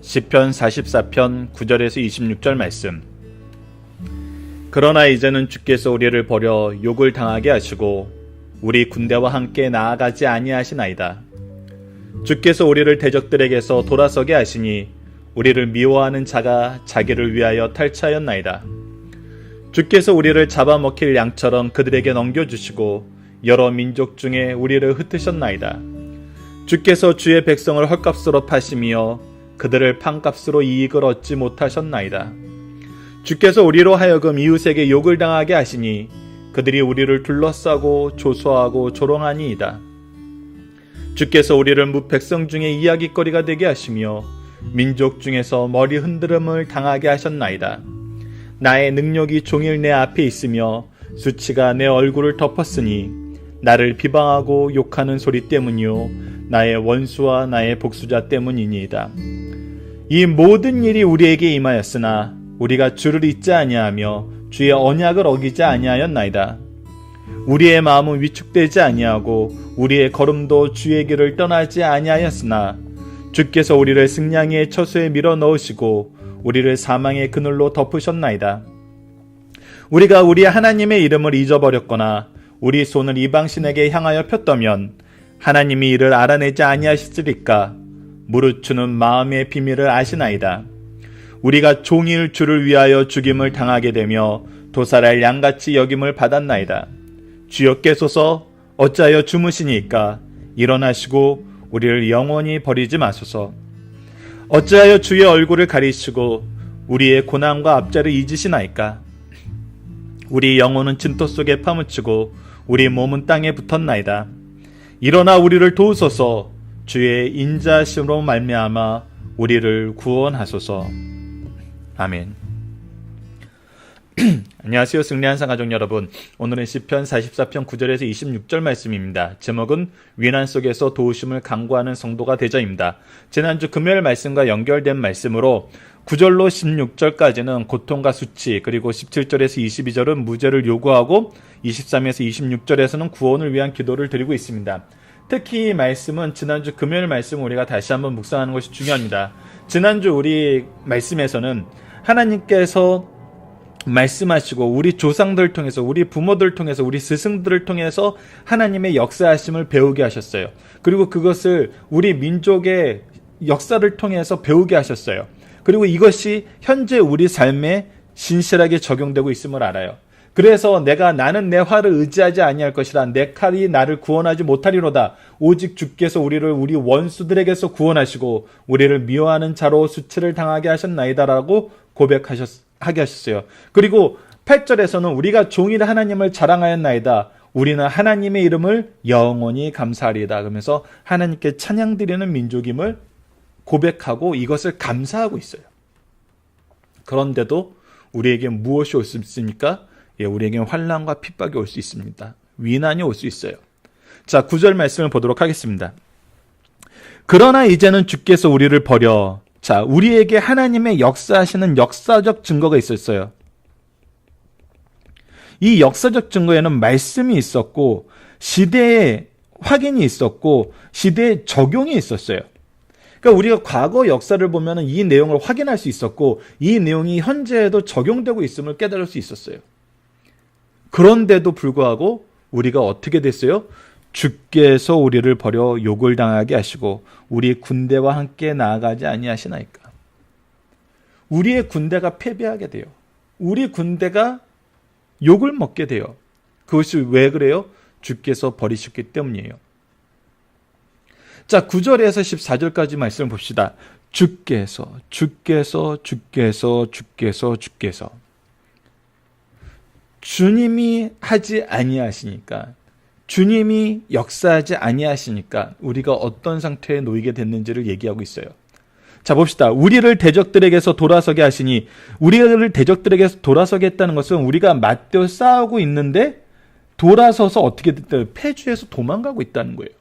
시편 44편 9절에서 26절 말씀. 그러나 이제는 주께서 우리를 버려 욕을 당하게 하시고 우리 군대와 함께 나아가지 아니하시나이다. 주께서 우리를 대적들에게서 돌아서게 하시니 우리를 미워하는 자가 자기를 위하여 탈취하였나이다. 주께서 우리를 잡아먹힐 양처럼 그들에게 넘겨주시고 여러 민족 중에 우리를 흩으셨나이다. 주께서 주의 백성을 헐값으로 파시며 그들을 판값으로 이익을 얻지 못하셨나이다. 주께서 우리로 하여금 이웃에게 욕을 당하게 하시니 그들이 우리를 둘러싸고 조소하고 조롱하니이다. 주께서 우리를 무백성 중에 이야깃거리가 되게 하시며 민족 중에서 머리 흔들음을 당하게 하셨나이다. 나의 능력이 종일 내 앞에 있으며 수치가 내 얼굴을 덮었으니 나를 비방하고 욕하는 소리 때문이요 나의 원수와 나의 복수자 때문이니이다. 이 모든 일이 우리에게 임하였으나 우리가 주를 잊지 아니하며 주의 언약을 어기지 아니하였나이다. 우리의 마음은 위축되지 아니하고 우리의 걸음도 주의 길을 떠나지 아니하였으나 주께서 우리를 승냥이의 처소에 밀어 넣으시고 우리를 사망의 그늘로 덮으셨나이다. 우리가 우리 하나님의 이름을 잊어버렸거나 우리 손을 이방신에게 향하여 폈다면 하나님이 이를 알아내지 아니하시리까? 무릇 주는 마음의 비밀을 아시나이다. 우리가 종일 주를 위하여 죽임을 당하게 되며 도살할 양같이 여김을 받았나이다. 주여 깨소서. 어찌하여 주무시니까? 일어나시고 우리를 영원히 버리지 마소서. 어찌하여 주의 얼굴을 가리시고 우리의 고난과 압제를 잊으시나이까? 우리 영혼은 진토 속에 파묻히고 우리 몸은 땅에 붙었나이다. 일어나 우리를 도우소서. 주의 인자심으로 말미암아 우리를 구원하소서. 아멘. 안녕하세요. 승리한상 가족 여러분. 오늘은 시편 44편 9절에서 26절 말씀입니다. 제목은 위난 속에서 도우심을 간구하는 성도가 되자입니다. 지난주 금요일 말씀과 연결된 말씀으로 9절로 16절까지는 고통과 수치, 그리고 17절에서 22절은 무죄를 요구하고 23에서 26절에서는 구원을 위한 기도를 드리고 있습니다. 특히 이 말씀은 지난주 금요일 말씀을 우리가 다시 한번 묵상하는 것이 중요합니다. 지난주 우리 말씀에서는 하나님께서 말씀하시고 우리 조상들을 통해서, 우리 부모들을 통해서, 우리 스승들을 통해서 하나님의 역사하심을 배우게 하셨어요. 그리고 그것을 우리 민족의 역사를 통해서 배우게 하셨어요. 그리고 이것이 현재 우리 삶에 진실하게 적용되고 있음을 알아요. 그래서 나는 내 활을 의지하지 아니할 것이라. 내 칼이 나를 구원하지 못하리로다. 오직 주께서 우리를 우리 원수들에게서 구원하시고 우리를 미워하는 자로 수치를 당하게 하셨나이다라고 고백하게 하셨어요. 그리고 8절에서는 우리가 종일 하나님을 자랑하였나이다. 우리는 하나님의 이름을 영원히 감사하리이다. 그러면서 하나님께 찬양드리는 민족임을 고백하고 이것을 감사하고 있어요. 그런데도 우리에게 무엇이 올 수 있습니까? 우리에게 환난과 핍박이 올 수 있습니다. 위난이 올 수 있어요. 자, 9절 말씀을 보도록 하겠습니다. 그러나 이제는 주께서 우리를 버려. 자, 우리에게 하나님의 역사하시는 역사적 증거가 있었어요. 이 역사적 증거에는 말씀이 있었고 시대의 확인이 있었고 시대의 적용이 있었어요. 그러니까 우리가 과거 역사를 보면 이 내용을 확인할 수 있었고 이 내용이 현재에도 적용되고 있음을 깨달을 수 있었어요. 그런데도 불구하고 우리가 어떻게 됐어요? 주께서 우리를 버려 욕을 당하게 하시고 우리 군대와 함께 나아가지 아니하시나이까? 우리의 군대가 패배하게 돼요. 우리 군대가 욕을 먹게 돼요. 그것이 왜 그래요? 주께서 버리셨기 때문이에요. 자, 9절에서 14절까지 말씀을 봅시다. 주께서. 주님이 하지 아니하시니까, 주님이 역사하지 아니하시니까 우리가 어떤 상태에 놓이게 됐는지를 얘기하고 있어요. 자, 봅시다. 우리를 대적들에게서 돌아서게 하시니, 우리를 대적들에게서 돌아서게 했다는 것은 우리가 맞대어 싸우고 있는데 돌아서서 어떻게 됐다? 패주해서 도망가고 있다는 거예요.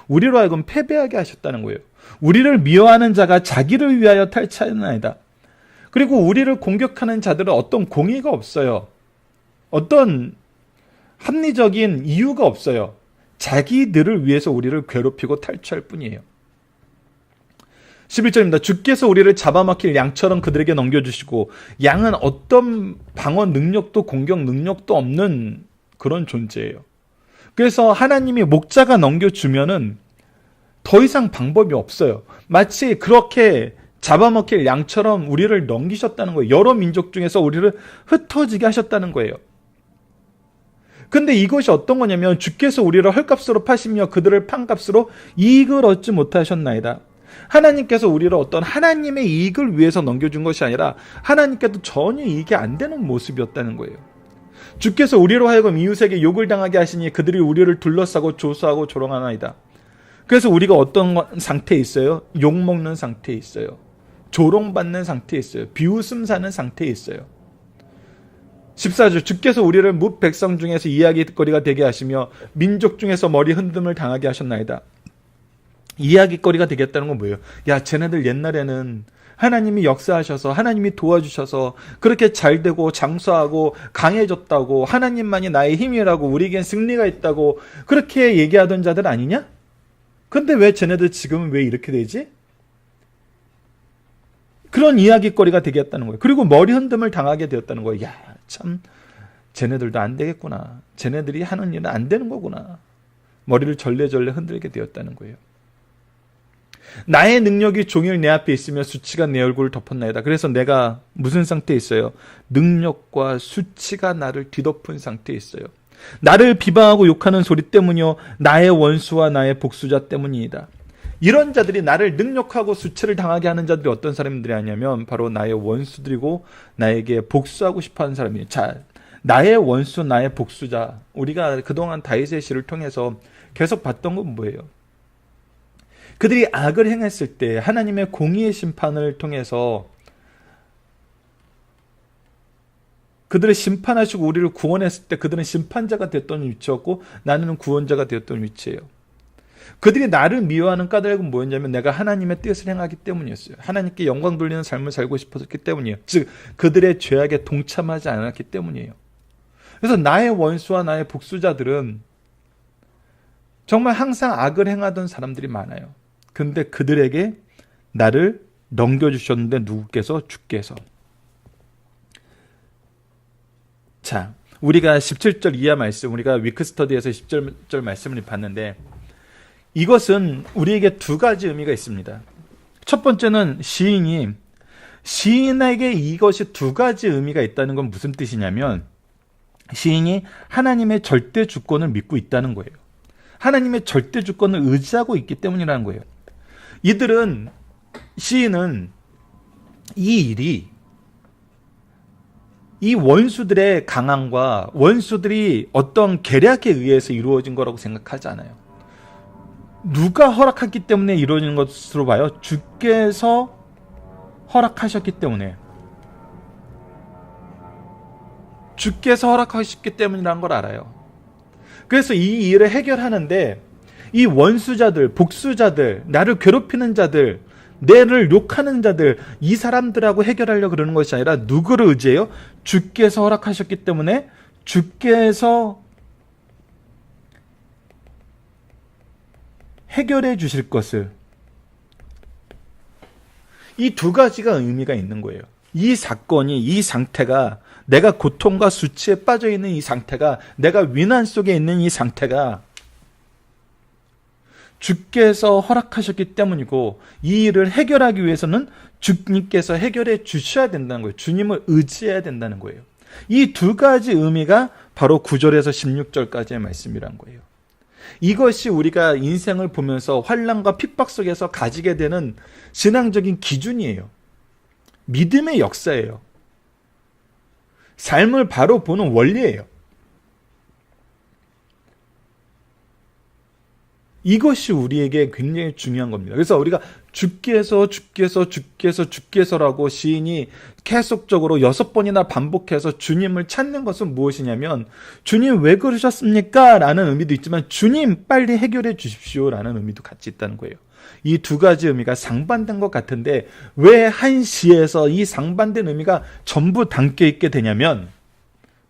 우리로 하여금 패배하게 하셨다는 거예요. 우리를 미워하는 자가 자기를 위하여 탈취하나이다. 그리고 우리를 공격하는 자들은 어떤 공의가 없어요. 어떤 합리적인 이유가 없어요. 자기들을 위해서 우리를 괴롭히고 탈취할 뿐이에요. 11절입니다. 주께서 우리를 잡아먹힐 양처럼 그들에게 넘겨주시고, 양은 어떤 방어 능력도 공격 능력도 없는 그런 존재예요. 그래서 하나님이 목자가 넘겨주면은 더 이상 방법이 없어요. 마치 그렇게 잡아먹힐 양처럼 우리를 넘기셨다는 거예요. 여러 민족 중에서 우리를 흩어지게 하셨다는 거예요. 근데 이것이 어떤 거냐면, 주께서 우리를 헐값으로 파시며 그들을 판값으로 이익을 얻지 못하셨나이다. 하나님께서 우리를 어떤 하나님의 이익을 위해서 넘겨준 것이 아니라 하나님께도 전혀 이익이 안 되는 모습이었다는 거예요. 주께서 우리로 하여금 이웃에게 욕을 당하게 하시니 그들이 우리를 둘러싸고 조소하고 조롱하나이다. 그래서 우리가 어떤 상태에 있어요? 욕먹는 상태에 있어요. 조롱받는 상태에 있어요. 비웃음 사는 상태에 있어요. 14절, 주께서 우리를 뭇 백성 중에서 이야기거리가 되게 하시며 민족 중에서 머리 흔듦을 당하게 하셨나이다. 이야기거리가 되겠다는 건 뭐예요? 야, 쟤네들 옛날에는 하나님이 역사하셔서 하나님이 도와주셔서 그렇게 잘되고 장수하고 강해졌다고, 하나님만이 나의 힘이라고, 우리에겐 승리가 있다고 그렇게 얘기하던 자들 아니냐? 근데 왜 쟤네들 지금은 왜 이렇게 되지? 그런 이야기거리가 되겠다는 거예요. 그리고 머리 흔듦을 당하게 되었다는 거예요. 야, 참 쟤네들도 안 되겠구나. 쟤네들이 하는 일은 안 되는 거구나. 머리를 절레절레 흔들게 되었다는 거예요. 나의 능력이 종일 내 앞에 있으며 수치가 내 얼굴을 덮었나이다. 그래서 내가 무슨 상태에 있어요? 능력과 수치가 나를 뒤덮은 상태에 있어요. 나를 비방하고 욕하는 소리 때문이요, 나의 원수와 나의 복수자 때문이다. 이런 자들이, 나를 능력하고 수치를 당하게 하는 자들이 어떤 사람들이 아니냐면 바로 나의 원수들이고 나에게 복수하고 싶어하는 사람이에요. 자, 나의 원수, 나의 복수자, 우리가 그동안 다윗의 시를 통해서 계속 봤던 건 뭐예요? 그들이 악을 행했을 때 하나님의 공의의 심판을 통해서 그들을 심판하시고 우리를 구원했을 때 그들은 심판자가 됐던 위치였고 나는 구원자가 되었던 위치예요. 그들이 나를 미워하는 까닭은 뭐였냐면 내가 하나님의 뜻을 행하기 때문이었어요. 하나님께 영광 돌리는 삶을 살고 싶었기 때문이에요. 즉 그들의 죄악에 동참하지 않았기 때문이에요. 그래서 나의 원수와 나의 복수자들은 정말 항상 악을 행하던 사람들이 많아요. 근데 그들에게 나를 넘겨주셨는데 누구께서? 주께서. 자, 우리가 17절 이하 말씀, 우리가 위크스터디에서 17절 말씀을 봤는데 이것은 우리에게 두 가지 의미가 있습니다. 첫 번째는 시인에게 이것이 두 가지 의미가 있다는 건 무슨 뜻이냐면 시인이 하나님의 절대 주권을 믿고 있다는 거예요. 하나님의 절대 주권을 의지하고 있기 때문이라는 거예요. 시인은 이 일이 이 원수들의 강함과 원수들이 어떤 계략에 의해서 이루어진 거라고 생각하지 않아요. 누가 허락했기 때문에 이루어지는 것으로 봐요? 주께서 허락하셨기 때문에. 주께서 허락하셨기 때문이라는 걸 알아요. 그래서 이 일을 해결하는데 이 원수자들, 복수자들, 나를 괴롭히는 자들, 내를 욕하는 자들, 이 사람들하고 해결하려고 그러는 것이 아니라 누구를 의지해요? 주께서 허락하셨기 때문에 주께서 해결해 주실 것을, 이 두 가지가 의미가 있는 거예요. 이 사건이, 이 상태가, 내가 고통과 수치에 빠져 있는 이 상태가, 내가 위난 속에 있는 이 상태가 주께서 허락하셨기 때문이고 이 일을 해결하기 위해서는 주님께서 해결해 주셔야 된다는 거예요. 주님을 의지해야 된다는 거예요. 이 두 가지 의미가 바로 9절에서 16절까지의 말씀이란 거예요. 이것이 우리가 인생을 보면서 환난과 핍박 속에서 가지게 되는 신앙적인 기준이에요. 믿음의 역사예요. 삶을 바로 보는 원리예요. 이것이 우리에게 굉장히 중요한 겁니다. 그래서 우리가 주께서라고 시인이 계속적으로 6번이나 반복해서 주님을 찾는 것은 무엇이냐면 주님 왜 그러셨습니까? 라는 의미도 있지만 주님 빨리 해결해 주십시오 라는 의미도 같이 있다는 거예요. 이 두 가지 의미가 상반된 것 같은데 왜 한 시에서 이 상반된 의미가 전부 담겨 있게 되냐면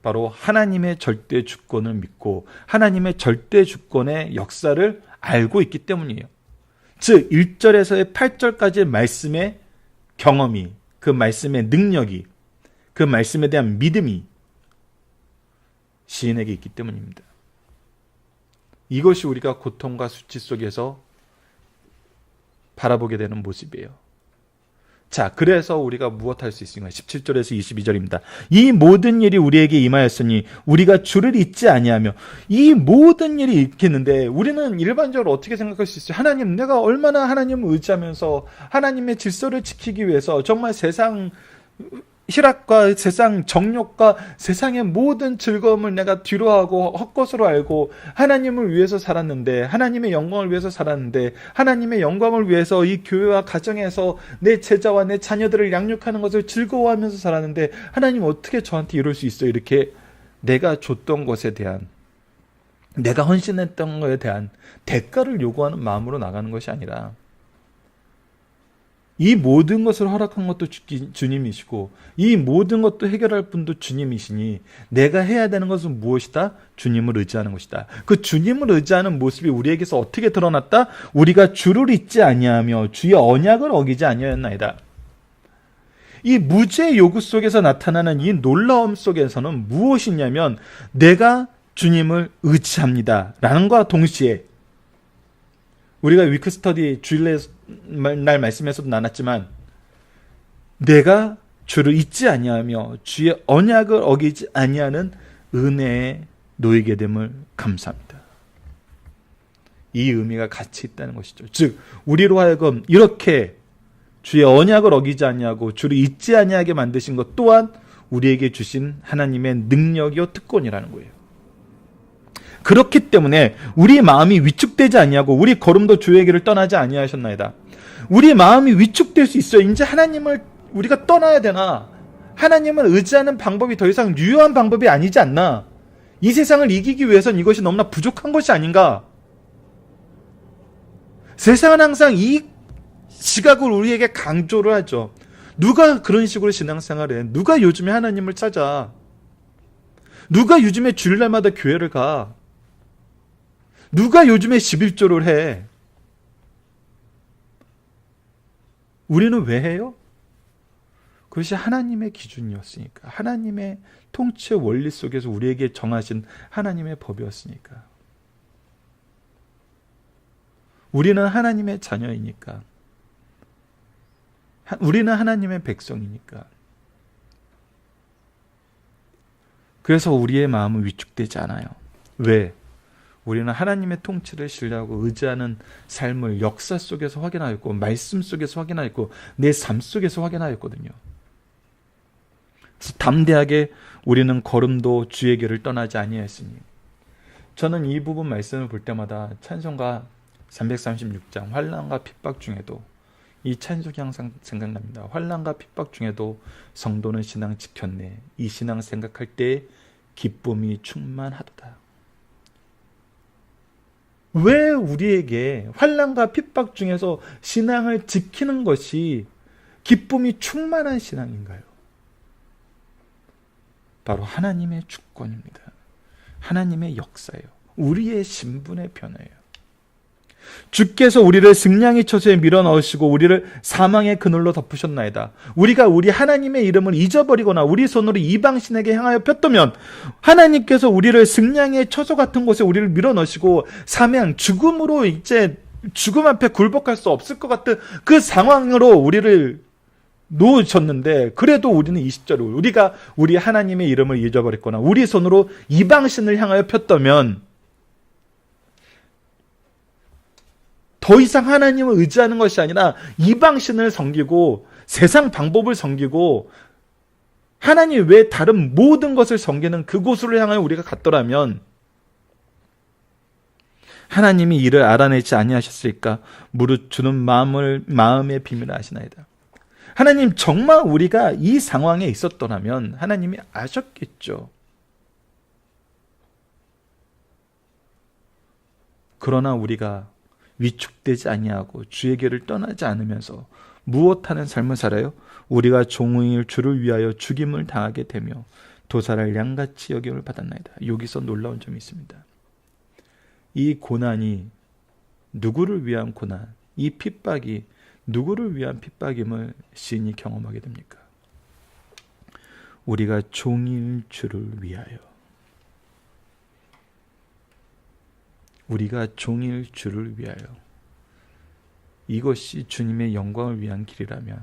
바로 하나님의 절대 주권을 믿고 하나님의 절대 주권의 역사를 알고 있기 때문이에요. 즉 1절에서의 8절까지의 말씀의 경험이, 그 말씀의 능력이, 그 말씀에 대한 믿음이 시인에게 있기 때문입니다. 이것이 우리가 고통과 수치 속에서 바라보게 되는 모습이에요. 자, 그래서 우리가 무엇할 수 있습니까? 17절에서 22절입니다. 이 모든 일이 우리에게 임하였으니 우리가 주를 잊지 아니하며. 이 모든 일이 있겠는데 우리는 일반적으로 어떻게 생각할 수 있어요? 하나님, 내가 얼마나 하나님을 의지하면서 하나님의 질서를 지키기 위해서 정말 세상 희락과 세상 정욕과 세상의 모든 즐거움을 내가 뒤로하고 헛것으로 알고 하나님을 위해서 살았는데, 하나님의 영광을 위해서 살았는데, 하나님의 영광을 위해서 이 교회와 가정에서 내 제자와 내 자녀들을 양육하는 것을 즐거워하면서 살았는데 하나님 어떻게 저한테 이럴 수 있어요? 이렇게 내가 줬던 것에 대한, 내가 헌신했던 것에 대한 대가를 요구하는 마음으로 나가는 것이 아니라, 이 모든 것을 허락한 것도 주님이시고 이 모든 것도 해결할 분도 주님이시니 내가 해야 되는 것은 무엇이다? 주님을 의지하는 것이다. 그 주님을 의지하는 모습이 우리에게서 어떻게 드러났다? 우리가 주를 잊지 아니하며 주의 언약을 어기지 아니하였나이다. 이 무죄의 요구 속에서 나타나는 이 놀라움 속에서는 무엇이냐면 내가 주님을 의지합니다 라는 것과 동시에, 우리가 위크스터디 주일날 말씀에서도 나눴지만 내가 주를 잊지 아니하며 주의 언약을 어기지 아니하는 은혜에 놓이게 됨을 감사합니다. 이 의미가 같이 있다는 것이죠. 즉 우리로 하여금 이렇게 주의 언약을 어기지 아니하고 주를 잊지 아니하게 만드신 것 또한 우리에게 주신 하나님의 능력이요 특권이라는 거예요. 그렇기 때문에 우리 마음이 위축되지 아니하고 우리 걸음도 주의 길을 떠나지 아니하셨나이다. 우리 마음이 위축될 수 있어요. 이제 하나님을 우리가 떠나야 되나? 하나님을 의지하는 방법이 더 이상 유효한 방법이 아니지 않나? 이 세상을 이기기 위해선 이것이 너무나 부족한 것이 아닌가? 세상은 항상 이 시각을 우리에게 강조를 하죠. 누가 그런 식으로 신앙생활해? 누가 요즘에 하나님을 찾아? 누가 요즘에 주일날마다 교회를 가? 누가 요즘에 11조를 해? 우리는 왜 해요? 그것이 하나님의 기준이었으니까. 하나님의 통치 원리 속에서 우리에게 정하신 하나님의 법이었으니까. 우리는 하나님의 자녀이니까. 우리는 하나님의 백성이니까. 그래서 우리의 마음은 위축되지 않아요. 왜? 우리는 하나님의 통치를 신뢰하고 의지하는 삶을 역사 속에서 확인하였고 말씀 속에서 확인하였고 내 삶 속에서 확인하였거든요. 그래서 담대하게 우리는 걸음도 주의 길을 떠나지 아니하였으니. 저는 이 부분 말씀을 볼 때마다 찬송가 336장 환난과 핍박 중에도 이 찬송이 항상 생각납니다. 환난과 핍박 중에도 성도는 신앙 지켰네. 이 신앙 생각할 때 기쁨이 충만하도다. 왜 우리에게 환난과 핍박 중에서 신앙을 지키는 것이 기쁨이 충만한 신앙인가요? 바로 하나님의 주권입니다. 하나님의 역사예요. 우리의 신분의 변화예요. 주께서 우리를 승냥이 처소에 밀어넣으시고 우리를 사망의 그늘로 덮으셨나이다. 우리가 우리 하나님의 이름을 잊어버리거나 우리 손으로 이방신에게 향하여 폈다면 하나님께서 우리를 승냥이의 처소 같은 곳에 우리를 밀어넣으시고 사망, 죽음으로 이제 죽음 앞에 굴복할 수 없을 것 같은 그 상황으로 우리를 놓으셨는데, 그래도 우리는 20절을 우리가 우리 하나님의 이름을 잊어버렸거나 우리 손으로 이방신을 향하여 폈다면 더 이상 하나님을 의지하는 것이 아니라 이방신을 섬기고 세상 방법을 섬기고 하나님 외에 다른 모든 것을 섬기는 그곳으로 향하여 우리가 갔더라면 하나님이 이를 알아내지 아니하셨을까? 무릇 주는 마음의 비밀을 아시나이다. 하나님, 정말 우리가 이 상황에 있었더라면 하나님이 아셨겠죠. 그러나 우리가 위축되지 아니하고 주의 길을 떠나지 않으면서 무엇하는 삶을 살아요? 우리가 종의 주를 위하여 죽임을 당하게 되며 도살을 양같이 여김을 받았나이다. 여기서 놀라운 점이 있습니다. 이 고난이 누구를 위한 고난? 이 핍박이 누구를 위한 핍박임을 시인이 경험하게 됩니까? 우리가 종일 주를 위하여. 우리가 종일 주를 위하여. 이것이 주님의 영광을 위한 길이라면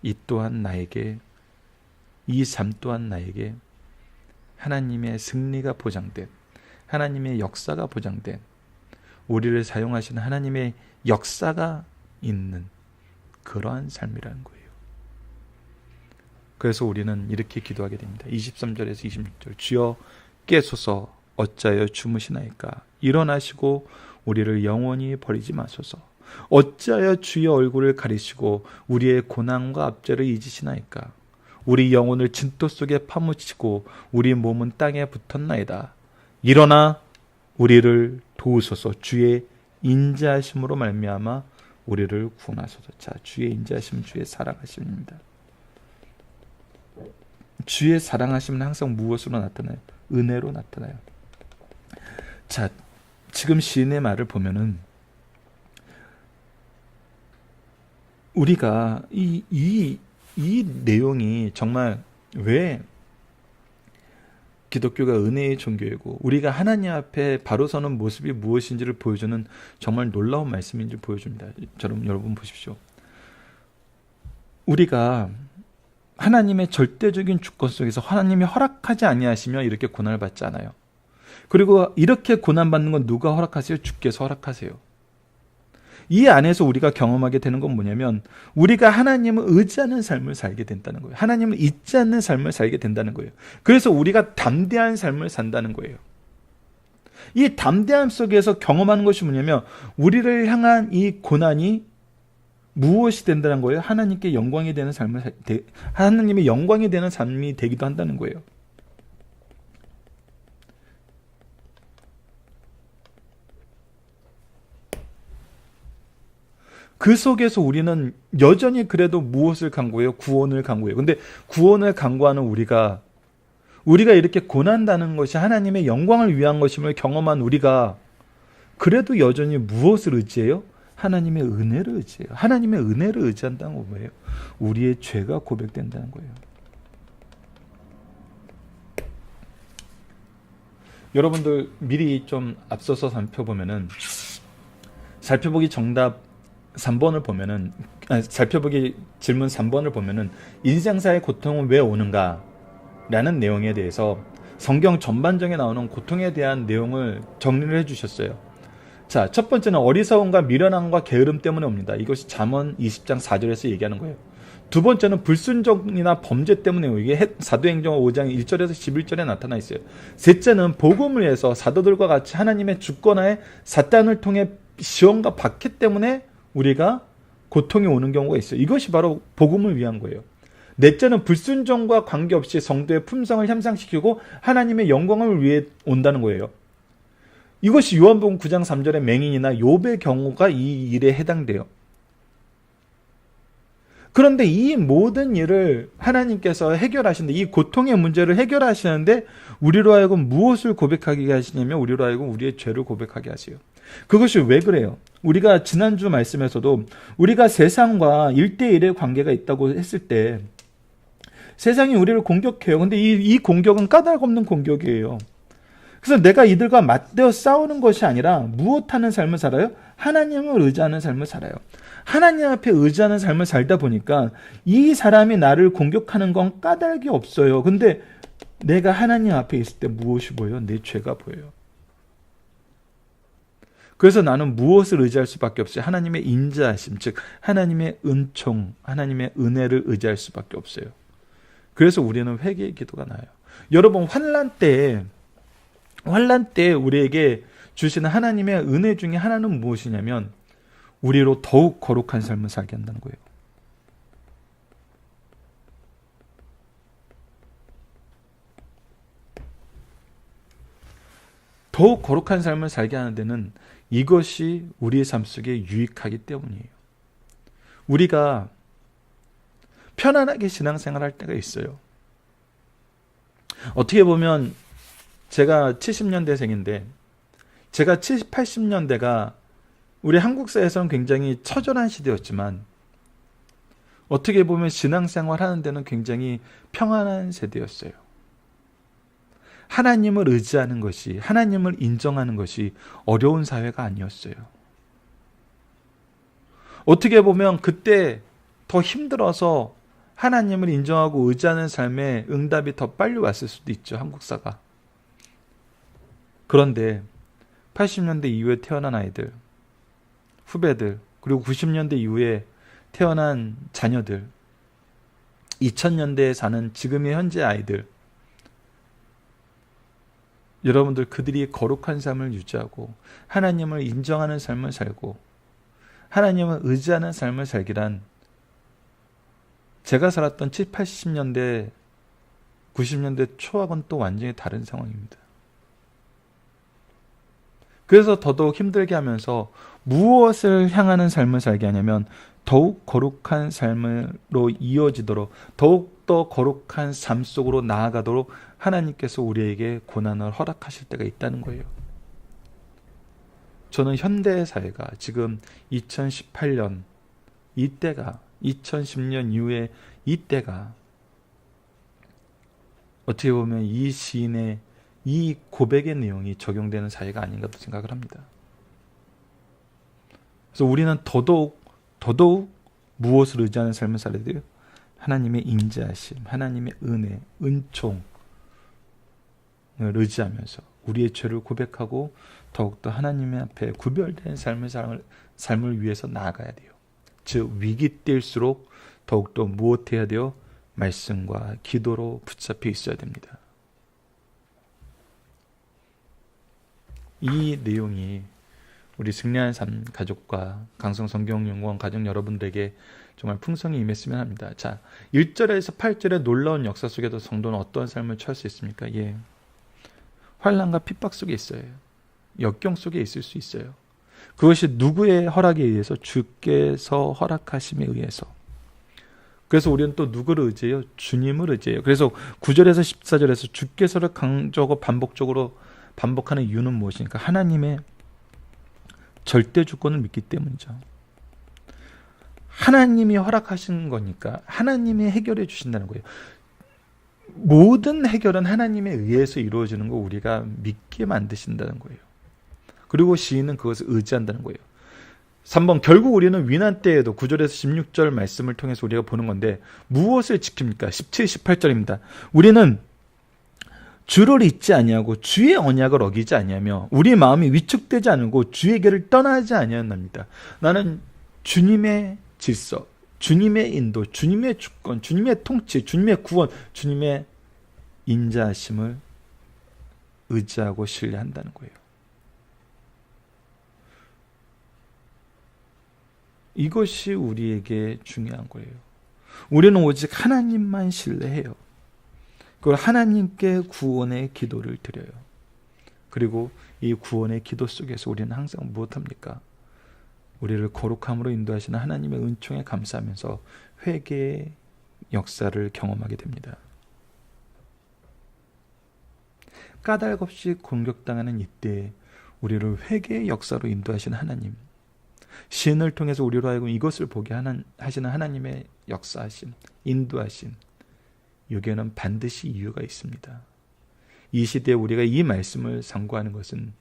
이 또한 나에게, 이 삶 또한 나에게 하나님의 승리가 보장된, 하나님의 역사가 보장된, 우리를 사용하시는 하나님의 역사가 있는 그러한 삶이라는 거예요. 그래서 우리는 이렇게 기도하게 됩니다. 23절에서 26절. 주여 깨소서, 어찌하여 주무시나이까? 일어나시고 우리를 영원히 버리지 마소서. 어찌하여 주의 얼굴을 가리시고 우리의 고난과 압제를 잊으시나이까? 우리 영혼을 진토 속에 파묻히고 우리 몸은 땅에 붙었나이다. 일어나 우리를 도우소서. 주의 인자하심으로 말미암아 우리를 구원하소서. 자, 주의 인자하심, 주의 사랑하심입니다. 주의 사랑하심은 항상 무엇으로 나타나요? 은혜로 나타나요. 자, 지금 시인의 말을 보면은 우리가 이 내용이 정말 왜 기독교가 은혜의 종교이고 우리가 하나님 앞에 바로 서는 모습이 무엇인지를 보여주는 정말 놀라운 말씀인지 보여줍니다. 여러분 보십시오. 우리가 하나님의 절대적인 주권 속에서 하나님이 허락하지 아니하시며 이렇게 고난을 받지 않아요. 그리고 이렇게 고난받는 건 누가 허락하세요? 주께서 허락하세요. 이 안에서 우리가 경험하게 되는 건 뭐냐면 우리가 하나님을 의지하는 삶을 살게 된다는 거예요. 하나님을 잊지 않는 삶을 살게 된다는 거예요. 그래서 우리가 담대한 삶을 산다는 거예요. 이 담대함 속에서 경험하는 것이 뭐냐면 우리를 향한 이 고난이 무엇이 된다는 거예요? 하나님께 영광이 되는 삶을, 하나님의 영광이 되는 삶이 되기도 한다는 거예요. 그 속에서 우리는 여전히 그래도 무엇을 간구해요? 구원을 간구해요. 근데 구원을 간구하는 우리가 이렇게 고난다는 것이 하나님의 영광을 위한 것임을 경험한 우리가 그래도 여전히 무엇을 의지해요? 하나님의 은혜를 의지해요. 하나님의 은혜를 의지한다는 건 뭐예요? 우리의 죄가 고백된다는 거예요. 여러분들 미리 좀 앞서서 살펴보기 정답 3번을 보면은, 살펴보기 질문 3번을 보면은 인생사의 고통은 왜 오는가? 라는 내용에 대해서 성경 전반적에 나오는 고통에 대한 내용을 정리를 해주셨어요. 자, 첫 번째는 어리석음과 미련함과 게으름 때문에 옵니다. 이것이 잠언 20장 4절에서 얘기하는 거예요. 두 번째는 불순종이나 범죄 때문에 오요. 이게 사도행전 5장 1절에서 11절에 나타나 있어요. 셋째는 복음을 위해서 사도들과 같이 하나님의 주권하에 사탄을 통해 시험과 박해 때문에 우리가 고통이 오는 경우가 있어요. 이것이 바로 복음을 위한 거예요. 넷째는 불순종과 관계없이 성도의 품성을 향상시키고 하나님의 영광을 위해 온다는 거예요. 이것이 요한복음 9장 3절의 맹인이나 욥의 경우가 이 일에 해당돼요. 그런데 이 모든 일을 하나님께서 해결하시는데, 이 고통의 문제를 해결하시는데 우리로 하여금 무엇을 고백하게 하시냐면 우리로 하여금 우리의 죄를 고백하게 하세요. 그것이 왜 그래요? 우리가 지난주 말씀에서도 우리가 세상과 1대1의 관계가 있다고 했을 때 세상이 우리를 공격해요. 근데 이 공격은 까닭없는 공격이에요. 그래서 내가 이들과 맞대어 싸우는 것이 아니라 무엇하는 삶을 살아요? 하나님을 의지하는 삶을 살아요. 하나님 앞에 의지하는 삶을 살다 보니까 이 사람이 나를 공격하는 건 까닭이 없어요. 근데 내가 하나님 앞에 있을 때 무엇이 보여요? 내 죄가 보여요. 그래서 나는 무엇을 의지할 수밖에 없어요? 하나님의 인자하심, 즉 하나님의 은총, 하나님의 은혜를 의지할 수밖에 없어요. 그래서 우리는 회개의 기도가 나요. 여러분, 환난 때 우리에게 주시는 하나님의 은혜 중에 하나는 무엇이냐면 우리로 더욱 거룩한 삶을 살게 한다는 거예요. 더욱 거룩한 삶을 살게 하는 데는 이것이 우리의 삶 속에 유익하기 때문이에요. 우리가 편안하게 신앙생활 할 때가 있어요. 어떻게 보면 제가 70년대생인데 제가 70, 80년대가 우리 한국 사회에서는 굉장히 처절한 시대였지만 어떻게 보면 신앙생활 하는 데는 굉장히 평안한 세대였어요. 하나님을 의지하는 것이, 하나님을 인정하는 것이 어려운 사회가 아니었어요. 어떻게 보면 그때 더 힘들어서 하나님을 인정하고 의지하는 삶에 응답이 더 빨리 왔을 수도 있죠, 한국사가. 그런데 80년대 이후에 태어난 아이들, 후배들, 그리고 90년대 이후에 태어난 자녀들, 2000년대에 사는 지금의 현재 아이들, 여러분들 그들이 거룩한 삶을 유지하고 하나님을 인정하는 삶을 살고 하나님을 의지하는 삶을 살기란 제가 살았던 70, 80년대, 90년대 초하고는 또 완전히 다른 상황입니다. 그래서 더더욱 힘들게 하면서 무엇을 향하는 삶을 살게 하냐면 더욱 거룩한 삶으로 이어지도록, 더욱더 거룩한 삶 속으로 나아가도록 하나님께서 우리에게 고난을 허락하실 때가 있다는 거예요. 저는 현대 사회가 지금 2018년 이때가, 2010년 이후에 이때가 어떻게 보면 이 시인의 이 고백의 내용이 적용되는 사회가 아닌가 또 생각을 합니다. 그래서 우리는 더더욱 무엇을 의지하는 삶을 살아야 돼요? 하나님의 인자하심, 하나님의 은혜, 은총을 의지하면서 우리의 죄를 고백하고 더욱더 하나님 앞에 구별된 삶을 위해서 나아가야 돼요. 즉 위기 때일수록 더욱더 무엇해야 돼요? 말씀과 기도로 붙잡혀 있어야 됩니다. 이 내용이 우리 승리하는 삶 가족과 강성성경연구원 가족 여러분들에게 정말 풍성히 임했으면 합니다. 자, 1절에서 8절의 놀라운 역사 속에도 성도는 어떤 삶을 처할 수 있습니까? 환난과 핍박 속에 있어요. 역경 속에 있을 수 있어요. 그것이 누구의 허락에 의해서? 주께서 허락하심에 의해서. 그래서 우리는 또 누구를 의지해요? 주님을 의지해요. 그래서 9절에서 14절에서 주께서를 강조하고 반복하는 이유는 무엇입니까? 하나님의 절대 주권을 믿기 때문이죠. 하나님이 허락하신 거니까 하나님이 해결해 주신다는 거예요. 모든 해결은 하나님에 의해서 이루어지는 거 우리가 믿게 만드신다는 거예요. 그리고 시인은 그것을 의지한다는 거예요. 3번, 결국 우리는 위난 때에도 9절에서 16절 말씀을 통해서 우리가 보는 건데 무엇을 지킵니까? 17, 18절입니다. 우리는 주를 잊지 아니하고 주의 언약을 어기지 아니하며 우리 마음이 위축되지 않고 주의 길을 떠나지 아니하였나이다. 나는 주님의 질서, 주님의 인도, 주님의 주권, 주님의 통치, 주님의 구원, 주님의 인자하심을 의지하고 신뢰한다는 거예요. 이것이 우리에게 중요한 거예요. 우리는 오직 하나님만 신뢰해요. 그걸 하나님께 구원의 기도를 드려요. 그리고 이 구원의 기도 속에서 우리는 항상 무엇합니까? 우리를 거룩함으로 인도하시는 하나님의 은총에 감사하면서 회개의 역사를 경험하게 됩니다. 까닭 없이 공격당하는 이때에 우리를 회개의 역사로 인도하시는 하나님, 시인을 통해서 우리로 하여금 이것을 보게 하시는 하나님의 역사하심, 인도하심, 여기에는 반드시 이유가 있습니다. 이 시대에 우리가 이 말씀을 상고하는 것은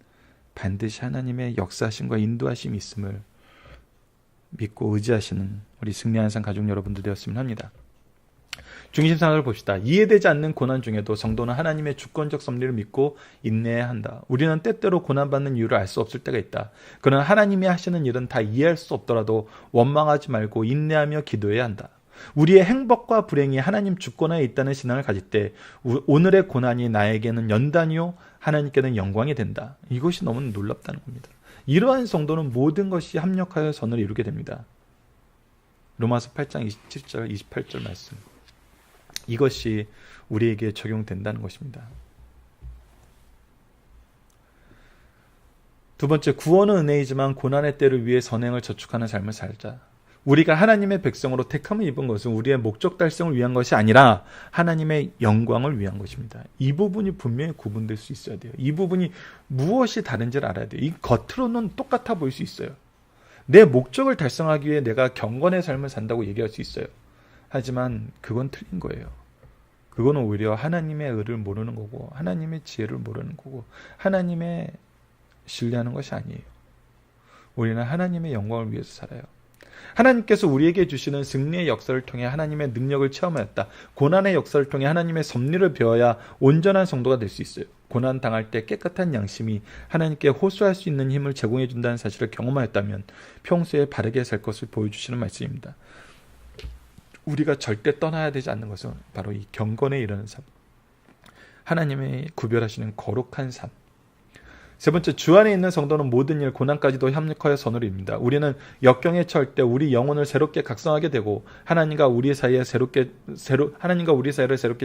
반드시 하나님의 역사하심과 인도하심이 있음을 믿고 의지하시는 우리 승리하는 삶 가족 여러분들 되었으면 합니다. 중심상을 봅시다. 이해되지 않는 고난 중에도 성도는 하나님의 주권적 섭리를 믿고 인내해야 한다. 우리는 때때로 고난받는 이유를 알 수 없을 때가 있다. 그러나 하나님이 하시는 일은 다 이해할 수 없더라도 원망하지 말고 인내하며 기도해야 한다. 우리의 행복과 불행이 하나님 주권하에 있다는 신앙을 가질 때 오늘의 고난이 나에게는 연단이요 하나님께는 영광이 된다. 이것이 너무 놀랍다는 겁니다. 이러한 성도는 모든 것이 합력하여 선을 이루게 됩니다. 로마서 8장 27절 28절 말씀. 이것이 우리에게 적용된다는 것입니다. 두 번째, 구원은 은혜이지만 고난의 때를 위해 선행을 저축하는 삶을 살자. 우리가 하나님의 백성으로 택함을 입은 것은 우리의 목적 달성을 위한 것이 아니라 하나님의 영광을 위한 것입니다. 이 부분이 분명히 구분될 수 있어야 돼요. 이 부분이 무엇이 다른지를 알아야 돼요. 이 겉으로는 똑같아 보일 수 있어요. 내 목적을 달성하기 위해 내가 경건의 삶을 산다고 얘기할 수 있어요. 하지만 그건 틀린 거예요. 그거는 오히려 하나님의 의를 모르는 거고 하나님의 지혜를 모르는 거고 하나님의 신뢰하는 것이 아니에요. 우리는 하나님의 영광을 위해서 살아요. 하나님께서 우리에게 주시는 승리의 역사를 통해 하나님의 능력을 체험하였다. 고난의 역사를 통해 하나님의 섭리를 배워야 온전한 성도가 될 수 있어요. 고난 당할 때 깨끗한 양심이 하나님께 호소할 수 있는 힘을 제공해 준다는 사실을 경험하였다면 평소에 바르게 살 것을 보여주시는 말씀입니다. 우리가 절대 떠나야 되지 않는 것은 바로 이 경건에 이르는 삶, 하나님의 구별하시는 거룩한 삶. 세 번째, 주 안에 있는 성도는 모든 일, 고난까지도 협력하여 선을 이룹니다. 우리는 역경에 처할 때 우리 영혼을 새롭게 각성하게 되고 하나님과 우리 사이를 새롭게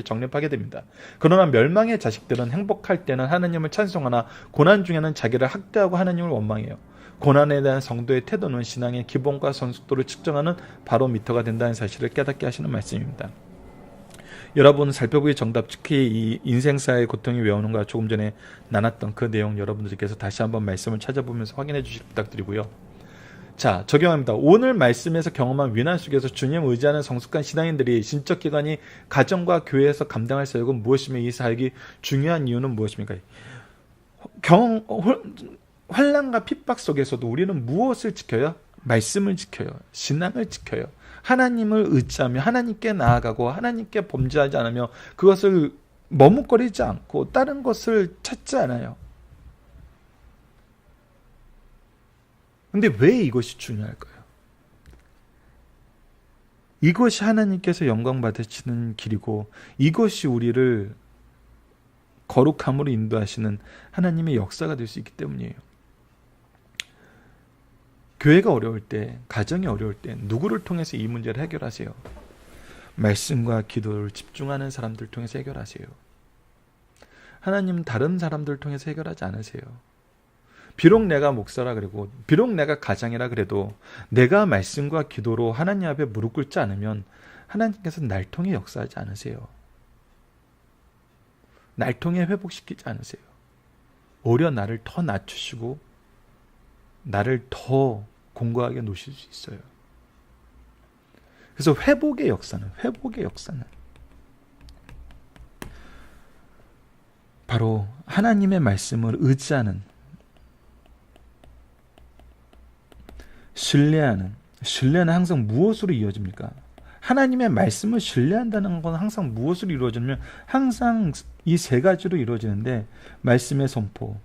정립하게 됩니다. 그러나 멸망의 자식들은 행복할 때는 하나님을 찬송하나 고난 중에는 자기를 학대하고 하나님을 원망해요. 고난에 대한 성도의 태도는 신앙의 기본과 성숙도를 측정하는 바로미터가 된다는 사실을 깨닫게 하시는 말씀입니다. 여러분, 살펴보기 정답, 특히 이 인생사의 고통이 왜 오는가 조금 전에 나눴던 그 내용 여러분들께서 다시 한번 말씀을 찾아보면서 확인해 주시기 부탁드리고요. 자, 적용합니다. 오늘 말씀에서 경험한 위난 속에서 주님 의지하는 성숙한 신앙인들이 신적 기관이 가정과 교회에서 감당할 사역은 무엇이며 이 사역이 중요한 이유는 무엇입니까? 환난과 핍박 속에서도 우리는 무엇을 지켜요? 말씀을 지켜요. 신앙을 지켜요. 하나님을 의지하며 하나님께 나아가고 하나님께 범죄하지 않으며 그것을 머뭇거리지 않고 다른 것을 찾지 않아요. 근데 왜 이것이 중요할까요? 이것이 하나님께서 영광 받으시는 길이고 이것이 우리를 거룩함으로 인도하시는 하나님의 역사가 될 수 있기 때문이에요. 교회가 어려울 때, 가정이 어려울 때 누구를 통해서 이 문제를 해결하세요? 말씀과 기도를 집중하는 사람들 통해서 해결하세요. 하나님은 다른 사람들 통해서 해결하지 않으세요. 비록 내가 목사라 그러고 비록 내가 가장이라 그래도 내가 말씀과 기도로 하나님 앞에 무릎 꿇지 않으면 하나님께서 날 통해 역사하지 않으세요. 날 통해 회복시키지 않으세요. 오히려 나를 더 낮추시고 나를 더 공고하게 놓으실 수 있어요. 그래서 회복의 역사는 바로 하나님의 말씀을 의지하는, 신뢰는 항상 무엇으로 이어집니까? 하나님의 말씀을 신뢰한다는 건 항상 무엇으로 이루어지냐면 항상 이 세 가지로 이루어지는데 말씀의 선포,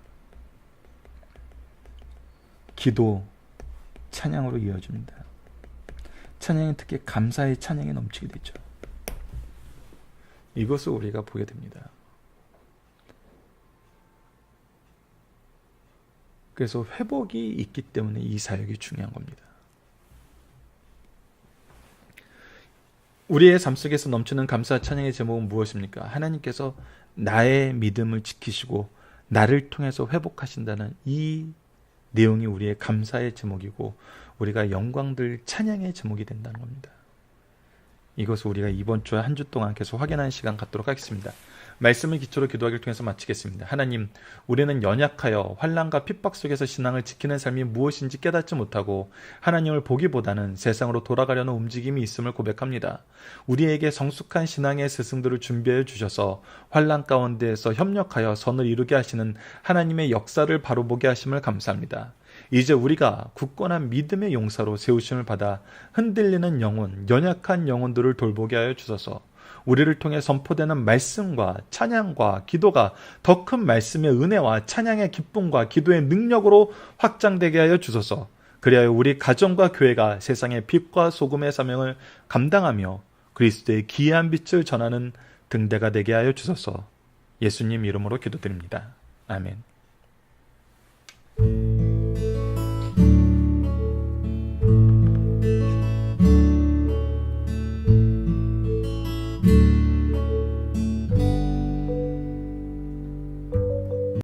기도, 찬양으로 이어집니다. 찬양이 특히 감사의 찬양이 넘치게 되죠. 이것을 우리가 보게 됩니다. 그래서 회복이 있기 때문에 이 사역이 중요한 겁니다. 우리의 삶 속에서 넘치는 감사 찬양의 제목은 무엇입니까? 하나님께서 나의 믿음을 지키시고 나를 통해서 회복하신다는 이 내용이 우리의 감사의 제목이고 우리가 영광들 찬양의 제목이 된다는 겁니다. 이것을 우리가 이번 주 한 주 동안 계속 확인하는 시간 갖도록 하겠습니다. 말씀을 기초로 기도하기를 통해서 마치겠습니다. 하나님, 우리는 연약하여 환난과 핍박 속에서 신앙을 지키는 삶이 무엇인지 깨닫지 못하고 하나님을 보기보다는 세상으로 돌아가려는 움직임이 있음을 고백합니다. 우리에게 성숙한 신앙의 스승들을 준비해 주셔서 환난 가운데에서 협력하여 선을 이루게 하시는 하나님의 역사를 바로 보게 하심을 감사합니다. 이제 우리가 굳건한 믿음의 용사로 세우심을 받아 흔들리는 영혼, 연약한 영혼들을 돌보게 하여 주소서. 우리를 통해 선포되는 말씀과 찬양과 기도가 더 큰 말씀의 은혜와 찬양의 기쁨과 기도의 능력으로 확장되게 하여 주소서. 그리하여 우리 가정과 교회가 세상의 빛과 소금의 사명을 감당하며 그리스도의 기이한 빛을 전하는 등대가 되게 하여 주소서. 예수님 이름으로 기도드립니다. 아멘.